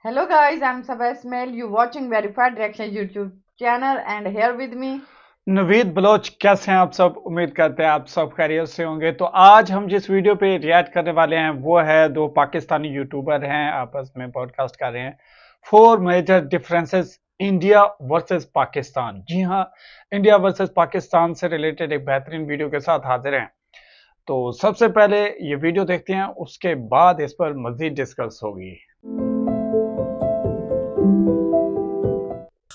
Hello guys, I'm Sabah Ismail. You watching Verified Reaction YouTube channel and here with me Naveed Baloch. कैसे हैं आप सब? उम्मीद करते हैं आप सब खैरियत से होंगे। तो आज हम जिस वीडियो पे रिएक्ट करने वाले हैं वो है दो पाकिस्तानी यूट्यूबर हैं आपस में पॉडकास्ट कर रहे हैं। 4 major differences India versus Pakistan. जी हाँ, इंडिया वर्सेस पाकिस्तान से रिलेटेड एक बेहतरीन वीडियो के साथ हाजिर हैं। तो सबसे पहले ये वीडियो देखते हैं, उसके बाद इस पर मजीद डिस्कस होगी।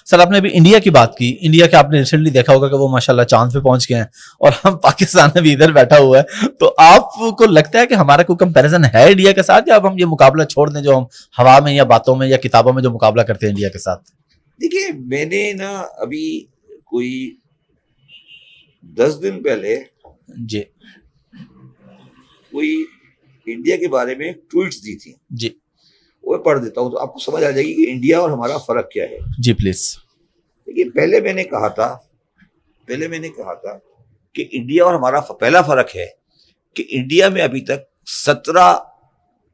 सर आपने अभी इंडिया की बात की। इंडिया के आपने रिसेंटली देखा होगा कि वो माशाल्लाह चांद पे पहुंच गए हैं और हम पाकिस्तान में भी इधर बैठा हुआ है। तो आपको लगता है कि हमारा कोई कंपैरिजन है इंडिया के साथ, या अब हम ये मुकाबला छोड़ दें जो हम हवा में या बातों में या किताबों में जो मुकाबला करते हैं इंडिया के साथ? देखिए, मैंने ना अभी कोई 10 दिन पहले जी कोई इंडिया के बारे में ट्वीट्स दी थी। जी वो पढ़ देता हूँ तो आपको समझ आ जाएगी कि इंडिया और हमारा फर्क क्या है। जी प्लीज। देखिए, पहले मैंने कहा था कि इंडिया और हमारा पहला फर्क है कि इंडिया में अभी तक 17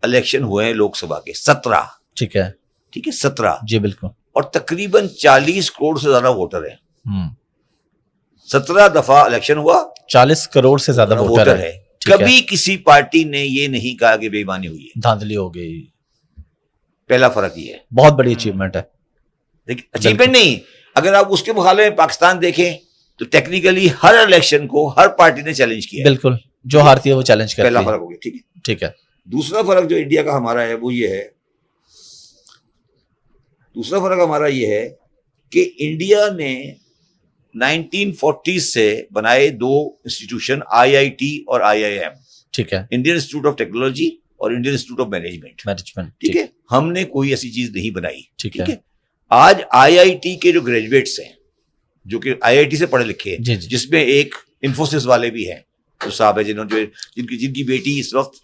इलेक्शन हुए हैं लोकसभा के। 17। ठीक है 17। जी बिल्कुल। और तकरीबन 40 करोड़ से ज्यादा वोटर है। 17 दफा इलेक्शन हुआ, 40 करोड़ से ज्यादा वोटर है। कभी किसी पार्टी ने ये नहीं कहा कि बेईमानी हुई है, धांधली हो गई। पहला फर्क ये है। बहुत बड़ी अचीवमेंट है। लेकिन अचीवमेंट नहीं, अगर आप उसके मुकाबले में पाकिस्तान देखें तो टेक्निकली हर इलेक्शन को हर पार्टी ने चैलेंज किया। बिल्कुल, जो हारती है वो चैलेंज करती है। पहला फर्क हो गया। ठीक है। ठीक है। दूसरा फर्क जो इंडिया का हमारा है वो ये है, दूसरा फर्क हमारा ये है कि इंडिया ने 1940 से बनाए दो इंस्टीट्यूशन, आईआईटी और आईआईएम। ठीक है। इंडियन इंस्टीट्यूट ऑफ टेक्नोलॉजी और इंडियन इंस्टीट्यूट ऑफ मैनेजमेंट। ठीक है। हमने कोई ऐसी चीज नहीं बनाई। ठीक है। आज आईआईटी के जो ग्रेजुएट्स हैं, जो कि आईआईटी से पढ़े लिखे हैं, जिसमें एक इंफोसिस वाले भी हैं, जो साहब है जिन्होंने जिनकी बेटी इस वक्त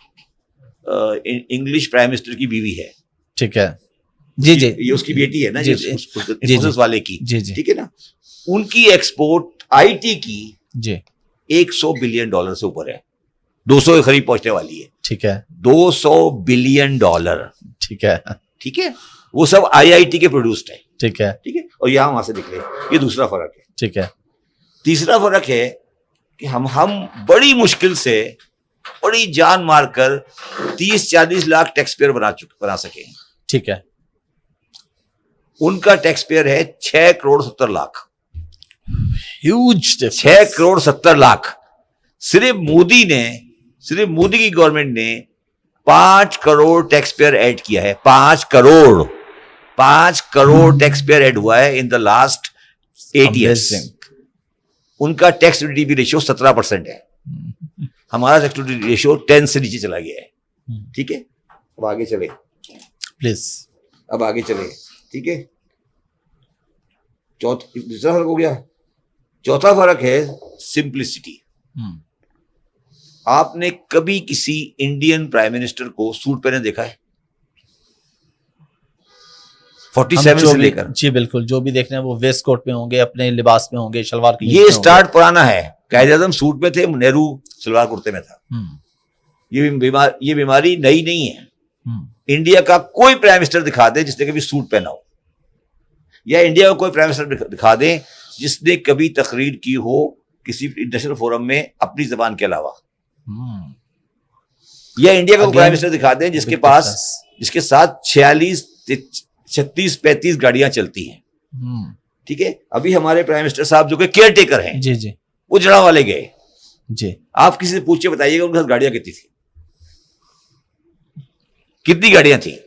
इंग्लिश प्राइम मिनिस्टर की बीवी है। ठीक है। जी जी, ये उसकी बेटी है ना, इंफोसिस वाले की। जी जी, ठीक है ना। उनकी एक्सपोर्ट आईटी की जी $100 बिलियन से ऊपर है। 200 के करीब पहुंचने वाली है। ठीक है। $200 बिलियन। ठीक है। ठीक है। वो सब आईआईटी के प्रोड्यूस्ड है। ठीक है। ठीक है। और यहां वहां से निकले। ये दूसरा फर्क है। ठीक है। तीसरा फर्क है कि हम बड़ी मुश्किल से, बड़ी जान मारकर 30-40 लाख टैक्स पेयर बना सके। ठीक है। उनका टैक्स पेयर है 6 करोड़ 70 लाख। ह्यूज। 6 करोड़ 70 लाख। सिर्फ मोदी की गवर्नमेंट ने 5 करोड़ टैक्स पेयर ऐड किया है। 5 करोड़ टैक्स पेयर ऐड हुआ है इन द लास्ट 8 ईयर्स। उनका टैक्स टू जीडीपी रेशियो 17% है। हमारा टैक्स टू जीडीपी रेशियो 10 से नीचे चला गया है। ठीक है। अब आगे चले प्लीज। ठीक है। दूसरा फर्क हो गया। चौथा फर्क है सिंप्लिसिटी। आपने कभी किसी इंडियन प्राइम मिनिस्टर को सूट पहने देखा है? 47 से लेकर। जी बिल्कुल, जो भी देखना है वो वेस्ट कोट में होंगे, अपने लिबास में होंगे, शलवार ये स्टार्ट पुराना है। कायदे आज़म सूट में थे, नेहरू सलवार कुर्ते में था। ये बीमारी नई नहीं है। इंडिया का कोई प्राइम मिनिस्टर दिखा दे जिसने कभी सूट पहना हो, या इंडिया का कोई प्राइम मिनिस्टर दिखा दे जिसने कभी तकरीर की हो किसी इंटरनेशनल फोरम में अपनी जबान के अलावा, या इंडिया का प्राइम मिनिस्टर दिखा दें जिसके साथ 36-35 गाड़ियां चलती हैं। ठीक है। अभी हमारे प्राइम मिनिस्टर साहब जो कि केयर टेकर हैं, जी जी, वो जड़ा वाले गए। जी, आप किसी से पूछिए, बताइएगा उनके साथ गाड़ियां कितनी थी, कितनी गाड़ियां थी।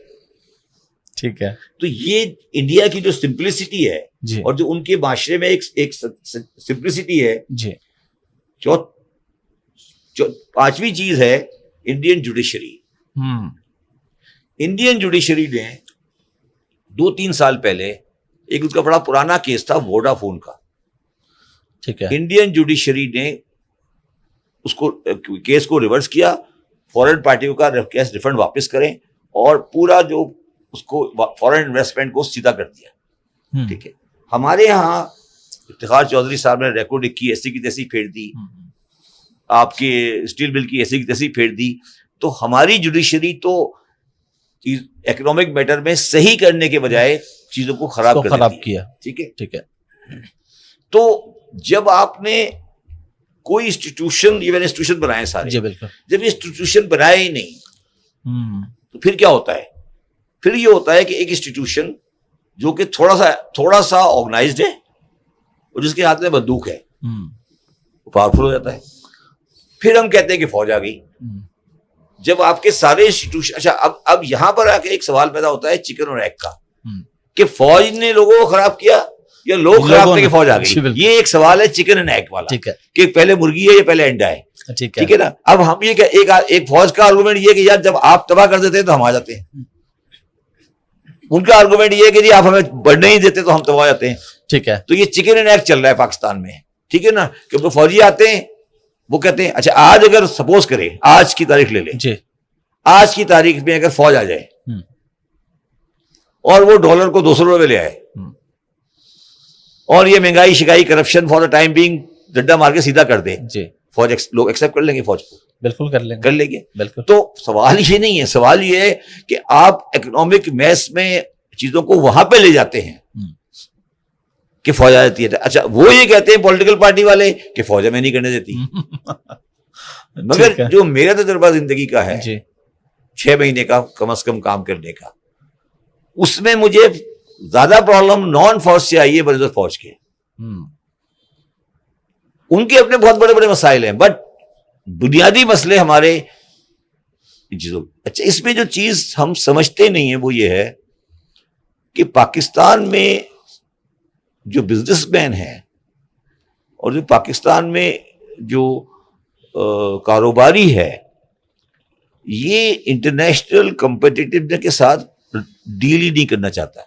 ठीक है। तो ये इंडिया की जो सिंप्लिसिटी है और जो उनके माशरे में एक सिंप्लिसिटी है। जी। पांचवी चीज है इंडियन जुडिशरी। इंडियन जुडिशरी ने 2-3 साल पहले एक उनका बड़ा पुराना केस था वोडाफोन का। ठीक है। इंडियन जुडिशरी ने उसको केस को रिवर्स किया, फॉरेन पार्टियों का केस रिफंड वापस करें और पूरा जो उसको फॉरेन इन्वेस्टमेंट को सीधा कर दिया। ठीक है। हमारे यहाँ इफ्तिखार चौधरी साहब ने रेकॉर्ड की ऐसी की तैसी फेर दी, आपके स्टील बिल की ऐसी की तैसी फेर दी। तो हमारी जुडिशरी तो चीज इकोनॉमिक मैटर में सही करने के बजाय चीजों को खराब किया। ठीक है, ठीक है। तो जब आपने कोई इंस्टीट्यूशन, ये मैंने इंस्टीट्यूशन बनाए सारे, जी बिल्कुल, जब इंस्टीट्यूशन बनाए ही नहीं तो फिर क्या होता है? फिर ये होता है कि एक इंस्टीट्यूशन जो कि थोड़ा सा ऑर्गेनाइज्ड है और जिसके हाथ में बंदूक है, पावरफुल हो जाता है। फिर हम कहते हैं कि फौज आ गई। जब आपके सारे इंस्टीट्यूशन, अच्छा अब यहां पर आके एक सवाल पैदा होता है चिकन और एग का, कि फौज ने लोगों को खराब किया या लोग खराब थे कि फौज आ गई। ये एक सवाल है चिकन एंड एग वाला, ठीक है, कि पहले मुर्गी है या पहले अंडा है। ठीक है ना। अब हम ये एक फौज का आर्गुमेंट ये कि यार जब आप तबाह कर देते हैं तो हम आ जाते हैं। उनका आर्गुमेंट ये है कि जी आप हमें बढ़ने ही देते तो हम तबाह हो जाते हैं। ठीक है, तो ये चिकन एंड एग चल रहा है पाकिस्तान में, ठीक है ना। क्योंकि फौजी आते हैं, वो कहते हैं अच्छा आज अगर सपोज करें, आज की तारीख ले लें जी, आज की तारीख में अगर फौज आ जाए और वो डॉलर को 200 रुपए ले आए और ये महंगाई शिकाई corruption for the time being डंडा मार के सीधा कर दे जी, फौज लोग एक्सेप्ट कर लेंगे, फौज को बिल्कुल कर लेंगे बिल्कुल। तो सवाल ये नहीं है, सवाल ये है कि आप इकोनॉमिक मैस में चीजों को वहां पे ले जाते हैं कि फौज आ जाती है। अच्छा वो ये कहते हैं पॉलिटिकल पार्टी वाले कि फौज हमें नहीं करने देती। मगर जो मेरा तजुर्बा जिंदगी का है 6 महीने का कम से कम काम करने का, उसमें मुझे ज्यादा प्रॉब्लम नॉन फौज से आई है बरसर फौज के। उनके अपने बहुत बड़े बड़े मसाइल हैं, बट बुनियादी मसले हमारे चीजों। अच्छा इसमें जो चीज हम समझते नहीं है वो ये है कि पाकिस्तान में जो बिजनेसमैन है और जो पाकिस्तान में जो कारोबारी है, ये इंटरनेशनल कॉम्पिटिटिवनेस के साथ डील ही नहीं करना चाहता।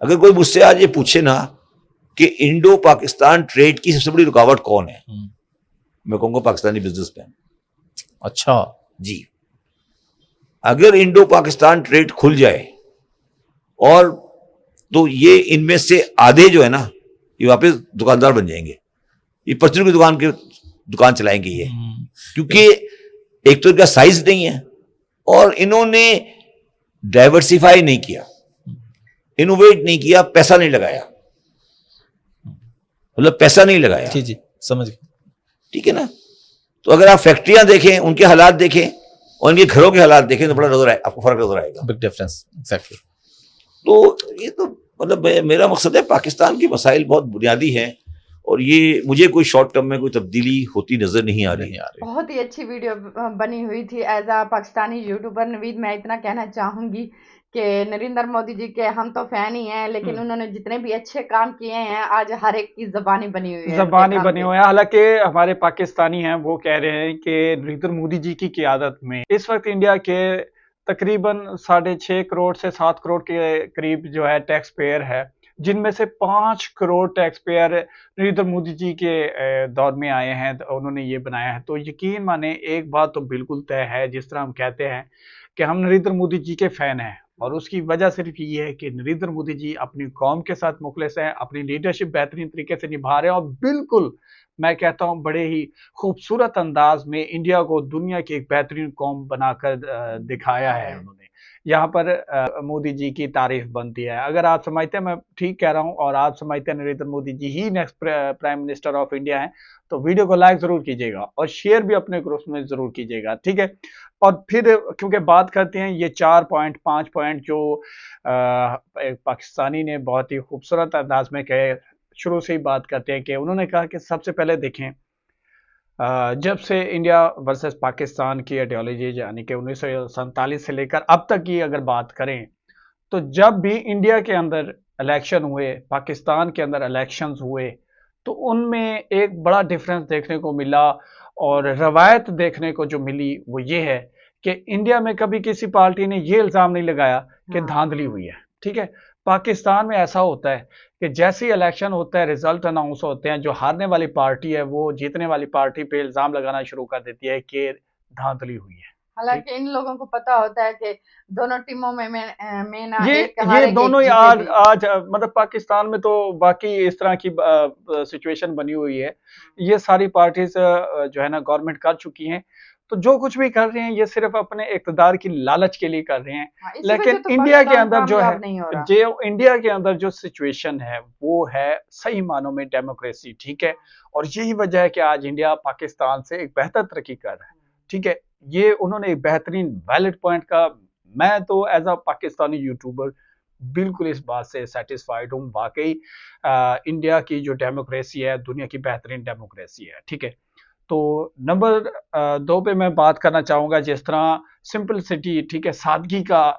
अगर कोई मुझसे आज ये पूछे ना कि इंडो पाकिस्तान ट्रेड की सबसे बड़ी रुकावट कौन है, मैं कहूंगा पाकिस्तानी बिजनेसमैन। अच्छा जी, अगर इंडो पाकिस्तान ट्रेड खुल जाए और तो ये इनमें से आधे जो है ना ये वापस दुकानदार बन जाएंगे, ये परचून की दुकान चलाएंगे ये, क्योंकि एक तो इनका साइज नहीं है और इन्होंने डाइवर्सिफाई नहीं किया, इनोवेट नहीं किया, पैसा नहीं लगाया, मतलब पैसा नहीं लगाया। जी जी समझ गए, ठीक है ना। तो अगर आप फैक्ट्रियां देखें, उनके हालात देखें और उनके घरों के हालात देखें तो बड़ा नजर आए, आपको फर्क नजर आएगा, बिग डिफरेंस। एग्जैक्टली। तो ये तो मतलब मेरा मकसद है, पाकिस्तान के मसाइल बहुत बुनियादी हैं और ये मुझे कोई शॉर्ट टर्म में कोई तब्दीली होती नजर नहीं आ रही। बहुत ही अच्छी वीडियो बनी हुई थी। As a Pakistani YouTuber Naveed, मैं इतना कहना चाहूंगी कि नरेंद्र मोदी जी के हम तो फैन ही हैं, लेकिन उन्होंने जितने भी अच्छे काम किए हैं आज हर एक की जबानी बनी हुई है, जबानी बनी हुई है। हालांकि हमारे पाकिस्तानी हैं वो कह रहे हैं कि नरेंद्र मोदी जी की क़यादत में इस वक्त इंडिया के तकरीबन 6.5 करोड़ से 7 करोड़ के करीब जो है टैक्स पेयर है, जिनमें से 5 करोड़ टैक्स पेयर नरेंद्र मोदी जी के दौर में आए हैं, तो उन्होंने ये बनाया है। तो यकीन माने एक बात तो बिल्कुल तय है, जिस तरह हम कहते हैं कि हम नरेंद्र मोदी जी के फैन हैं और उसकी वजह सिर्फ ये है कि नरेंद्र मोदी जी अपनी कौम के साथ मुखलिस हैं, अपनी लीडरशिप बेहतरीन तरीके से निभा रहे हैं और बिल्कुल मैं कहता हूं बड़े ही खूबसूरत अंदाज में इंडिया को दुनिया की एक बेहतरीन कौम बनाकर दिखाया है उन्होंने। यहाँ पर मोदी जी की तारीफ बनती है। अगर आप समझते हैं मैं ठीक कह रहा हूँ और आप समझते हैं नरेंद्र मोदी जी ही next prime minister of India हैं, तो वीडियो को लाइक जरूर कीजिएगा और शेयर भी अपने ग्रुप्स में जरूर कीजिएगा, ठीक है। और फिर क्योंकि बात करते हैं ये 4 पॉइंट 5 पॉइंट जो एक पाकिस्तानी ने बहुत ही खूबसूरत अंदाज में कहे, शुरू से ही बात करते हैं कि उन्होंने कहा कि सबसे पहले देखें जब से इंडिया वर्सेस पाकिस्तान की आइडियोलॉजी यानी कि 1947 से लेकर अब तक की अगर बात करें, तो जब भी इंडिया के अंदर इलेक्शन हुए, पाकिस्तान के अंदर इलेक्शंस हुए, तो उनमें एक बड़ा डिफरेंस देखने को मिला और रवायत देखने को जो मिली वो ये है कि इंडिया में कभी किसी पार्टी ने ये इल्ज़ाम नहीं लगाया कि धांधली हुई है, ठीक है। पाकिस्तान में ऐसा होता है कि जैसे ही इलेक्शन होता है, रिजल्ट अनाउंस होते हैं, जो हारने वाली पार्टी है वो जीतने वाली पार्टी पे इल्जाम लगाना शुरू कर देती है कि धांधली हुई है। हालांकि इन लोगों को पता होता है कि दोनों टीमों में ना ये दोनों ही आज मतलब पाकिस्तान में तो बाकी इस तरह की सिचुएशन बनी हुई है। ये सारी पार्टीज जो है ना गवर्नमेंट कर चुकी हैं तो जो कुछ भी कर रहे हैं ये सिर्फ अपने इक़्तिदार की लालच के लिए कर रहे हैं। हाँ, इसी लेकिन वजह तो इंडिया के पाकिस्तान अंदर जो है, कामयाब नहीं हो रहा। जो इंडिया के अंदर जो सिचुएशन है वो है सही मानों में डेमोक्रेसी, ठीक है। और यही वजह है कि आज इंडिया पाकिस्तान से एक बेहतर तरक्की कर रहा है, ठीक है। ये उन्होंने एक बेहतरीन वैलिड पॉइंट का, मैं तो एज अ पाकिस्तानी यूट्यूबर बिल्कुल इस बात से सेटिस्फाइड हूँ। वाकई इंडिया की जो डेमोक्रेसी है दुनिया की बेहतरीन डेमोक्रेसी है, ठीक है। तो नंबर 2 पे मैं बात करना चाहूँगा, जिस तरह सिंपलिसिटी, ठीक है, सादगी का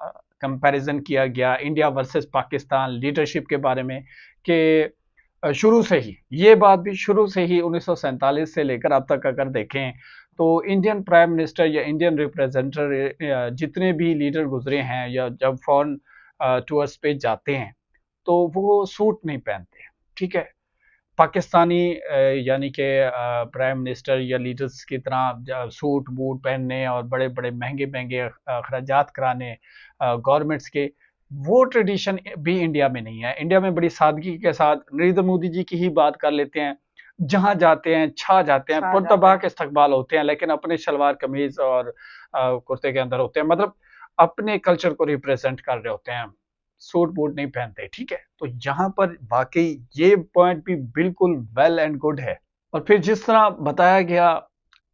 कंपैरिजन किया गया इंडिया वर्सेस पाकिस्तान लीडरशिप के बारे में, कि शुरू से ही ये बात भी शुरू से ही 1947 से लेकर अब तक अगर देखें तो इंडियन प्राइम मिनिस्टर या इंडियन रिप्रेजेंटेटिव जितने भी लीडर गुजरे हैं या जब फॉरेन टूर्स पे जाते हैं तो वो सूट नहीं पहनते, ठीक है। पाकिस्तानी यानी कि प्राइम मिनिस्टर या लीडर्स की तरह सूट बूट पहनने और बड़े बड़े महंगे महंगे अखराजात कराने गवर्नमेंट्स के, वो ट्रेडिशन भी इंडिया में नहीं है। इंडिया में बड़ी सादगी के साथ नरेंद्र मोदी जी की ही बात कर लेते हैं, जहाँ जाते हैं छा जाते हैं, पुरतबाह के इस्तकबाल होते हैं, लेकिन अपने शलवार कमीज और कुर्ते के अंदर होते हैं, मतलब अपने कल्चर को रिप्रेजेंट कर रहे होते हैं, सूट बूट नहीं पहनते, ठीक है। तो यहाँ पर वाकई ये पॉइंट भी बिल्कुल वेल एंड गुड है। और फिर जिस तरह बताया गया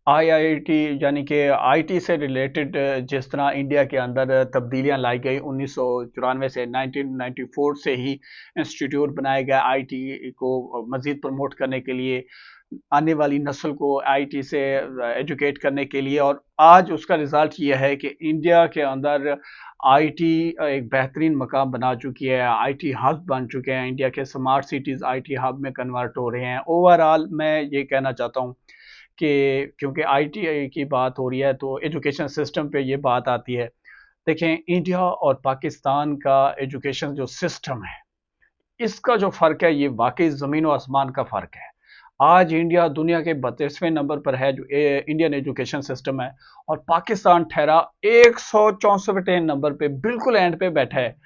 आईआईटी यानी कि आईटी से रिलेटेड, जिस तरह इंडिया के अंदर तब्दीलियां लाई गई 1994 से 1994 से ही इंस्टीट्यूट बनाया गया आईटी को मज़ीद प्रमोट करने के लिए, आने वाली नस्ल को आईटी से एजुकेट करने के लिए। और आज उसका रिजल्ट ये है कि इंडिया के अंदर आईटी एक बेहतरीन मकाम बना चुकी है, आईटी हब बन चुके हैं, इंडिया के स्मार्ट सिटीज़ आईटी हब में कन्वर्ट हो रहे हैं। ओवरऑल मैं ये कहना चाहता हूँ कि क्योंकि आईटी की बात हो रही है तो एजुकेशन सिस्टम पे ये बात आती है। देखें, इंडिया और पाकिस्तान का एजुकेशन जो सिस्टम है, इसका जो फ़र्क है ये वाकई ज़मीन और आसमान का फ़र्क है। आज इंडिया दुनिया के 32वें नंबर पर है जो इंडियन एजुकेशन सिस्टम है, और पाकिस्तान ठहरा 164वें नंबर पे, बिल्कुल एंड पे बैठा है।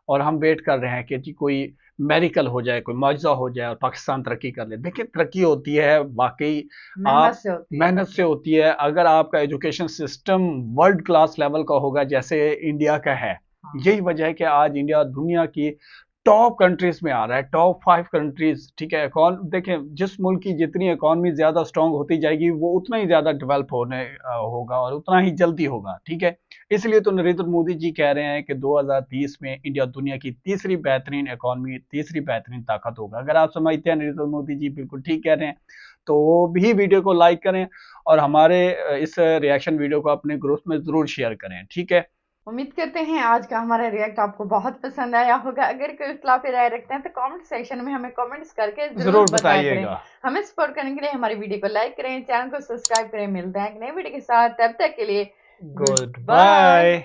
और हम वेट कर रहे हैं कि जी कोई मेरिकल हो जाए, कोई मौजज़ा हो जाए और पाकिस्तान तरक्की कर ले। देखिए, तरक्की होती है वाकई मेहनत से होती है। अगर आपका education system world class level का होगा जैसे इंडिया का है, यही वजह है कि आज इंडिया दुनिया की टॉप कंट्रीज में आ रहा है, टॉप 5 कंट्रीज, ठीक है। देखें, जिस मुल्क की जितनी इकॉनमी ज़्यादा स्ट्रांग होती जाएगी वो उतना ही ज़्यादा डेवलप होने होगा और उतना ही जल्दी होगा, ठीक है। इसलिए तो नरेंद्र मोदी जी कह रहे हैं कि 2030 में इंडिया दुनिया की तीसरी बेहतरीन इकॉनमी, तीसरी बेहतरीन ताकत होगा। अगर आप समझते हैं नरेंद्र मोदी जी बिल्कुल ठीक कह रहे हैं तो वो भी वीडियो को लाइक करें और हमारे इस रिएक्शन वीडियो को अपने ग्रुप में ज़रूर शेयर करें, ठीक है। उम्मीद करते हैं आज का हमारा रिएक्ट आपको बहुत पसंद आया होगा। अगर कोई इख्तिलाफी राय रखते हैं तो कमेंट सेक्शन में हमें कमेंट्स करके जरूर बताइएगा। हमें सपोर्ट करने के लिए हमारी वीडियो को लाइक करें, चैनल को सब्सक्राइब करें। मिलते हैं एक नई वीडियो के साथ, तब तक के लिए गुड बाय।